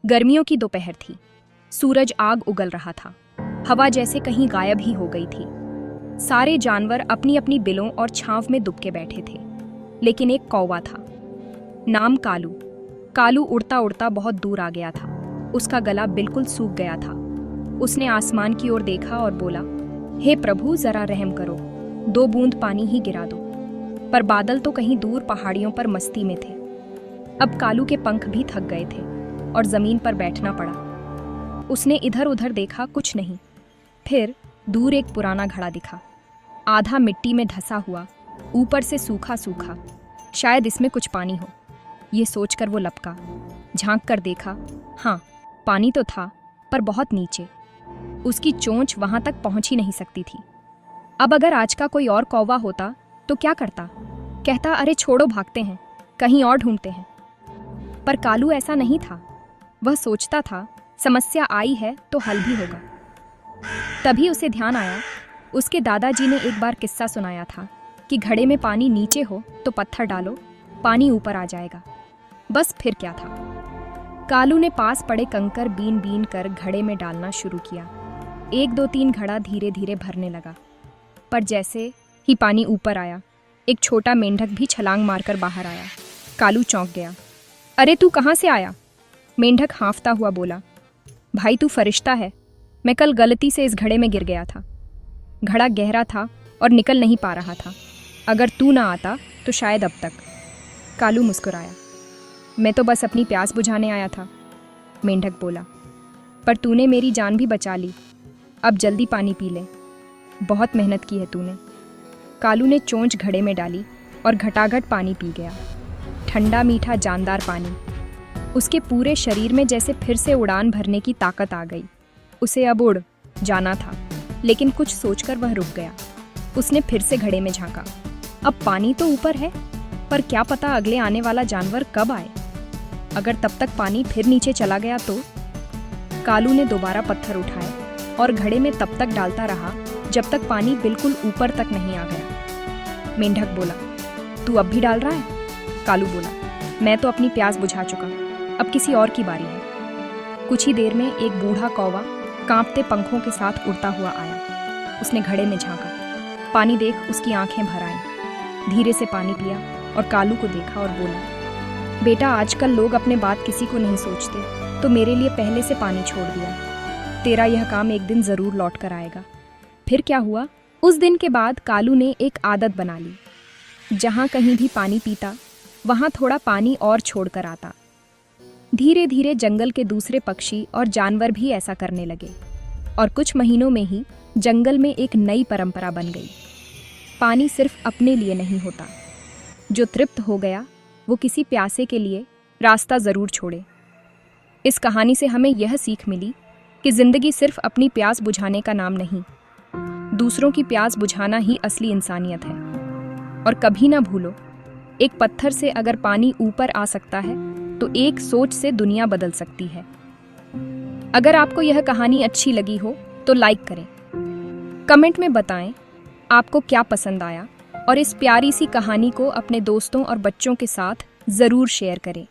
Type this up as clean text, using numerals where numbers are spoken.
गर्मियों की दोपहर थी। सूरज आग उगल रहा था। हवा जैसे कहीं गायब ही हो गई थी। सारे जानवर अपनी अपनी बिलों और छांव में दुबके बैठे थे, लेकिन एक कौवा था, नाम कालू। कालू उड़ता उड़ता बहुत दूर आ गया था। उसका गला बिल्कुल सूख गया था। उसने आसमान की ओर देखा और बोला, हे प्रभु, जरा रहम करो, 2 बूंद पानी ही गिरा दो। पर बादल तो कहीं दूर पहाड़ियों पर मस्ती में थे। अब कालू के पंख भी थक गए थे और जमीन पर बैठना पड़ा। उसने इधर उधर देखा, कुछ नहीं। फिर दूर एक पुराना घड़ा दिखा, आधा मिट्टी में धंसा हुआ, ऊपर से सूखा सूखा। शायद इसमें कुछ पानी हो, ये सोचकर वो लपका। झांक कर देखा, हाँ, पानी तो था, पर बहुत नीचे। उसकी चोंच वहां तक पहुंच ही नहीं सकती थी। अब अगर आज का कोई और कौवा होता तो क्या करता? कहता, अरे छोड़ो, भागते हैं, कहीं और ढूंढते हैं। पर कालू ऐसा नहीं था। वह सोचता था, समस्या आई है तो हल भी होगा। तभी उसे ध्यान आया, उसके दादाजी ने एक बार किस्सा सुनाया था कि घड़े में पानी नीचे हो तो पत्थर डालो, पानी ऊपर आ जाएगा। बस फिर क्या था। कालू ने पास पड़े कंकर बीन बीन कर घड़े में डालना शुरू किया। 1 2 3 घड़ा धीरे धीरे भरने लगा। पर जैसे ही पानी ऊपर आया, एक छोटा मेंढक भी छलांग मारकर बाहर आया। कालू चौंक गया। अरे तू कहाँ से आया? मेंढक हाँफता हुआ बोला, भाई तू फरिश्ता है, मैं कल गलती से इस घड़े में गिर गया था। घड़ा गहरा था और निकल नहीं पा रहा था। अगर तू ना आता तो शायद अब तक। कालू मुस्कुराया, मैं तो बस अपनी प्यास बुझाने आया था। मेंढक बोला, पर तूने मेरी जान भी बचा ली। अब जल्दी पानी पी ले, बहुत मेहनत की है तूने। कालू ने चोंच घड़े में डाली और घटाघट पानी पी गया। ठंडा मीठा जानदार पानी। उसके पूरे शरीर में जैसे फिर से उड़ान भरने की ताकत आ गई। उसे अब उड़ जाना था, लेकिन कुछ सोचकर वह रुक गया। उसने फिर से घड़े में झांका। अब पानी तो ऊपर है, पर क्या पता अगले आने वाला जानवर कब आए। अगर तब तक पानी फिर नीचे चला गया तो? कालू ने दोबारा पत्थर उठाए और घड़े में तब तक डालता रहा जब तक पानी बिल्कुल ऊपर तक नहीं आ गया। मेंढक बोला, तू अब भी डाल रहा है? कालू बोला, मैं तो अपनी प्यास बुझा चुका, अब किसी और की बारी है। कुछ ही देर में एक बूढ़ा कौवा कांपते पंखों के साथ उड़ता हुआ आया। उसने घड़े में झांका। पानी देख उसकी आंखें भर आईं। धीरे से पानी पिया और कालू को देखा और बोला, बेटा, आजकल लोग अपने बात किसी को नहीं सोचते, तो मेरे लिए पहले से पानी छोड़ दिया। तेरा यह काम एक दिन जरूर लौट कर आएगा। फिर क्या हुआ? उस दिन के बाद कालू ने एक आदत बना ली। जहाँ कहीं भी पानी पीता, वहाँ थोड़ा पानी और छोड़कर आता। धीरे धीरे जंगल के दूसरे पक्षी और जानवर भी ऐसा करने लगे, और कुछ महीनों में ही जंगल में एक नई परंपरा बन गई। पानी सिर्फ अपने लिए नहीं होता। जो तृप्त हो गया, वो किसी प्यासे के लिए रास्ता जरूर छोड़े। इस कहानी से हमें यह सीख मिली कि जिंदगी सिर्फ अपनी प्यास बुझाने का नाम नहीं, दूसरों की प्यास बुझाना ही असली इंसानियत है। और कभी ना भूलो, एक पत्थर से अगर पानी ऊपर आ सकता है तो एक सोच से दुनिया बदल सकती है। अगर आपको यह कहानी अच्छी लगी हो तो लाइक करें, कमेंट में बताएं आपको क्या पसंद आया, और इस प्यारी सी कहानी को अपने दोस्तों और बच्चों के साथ ज़रूर शेयर करें।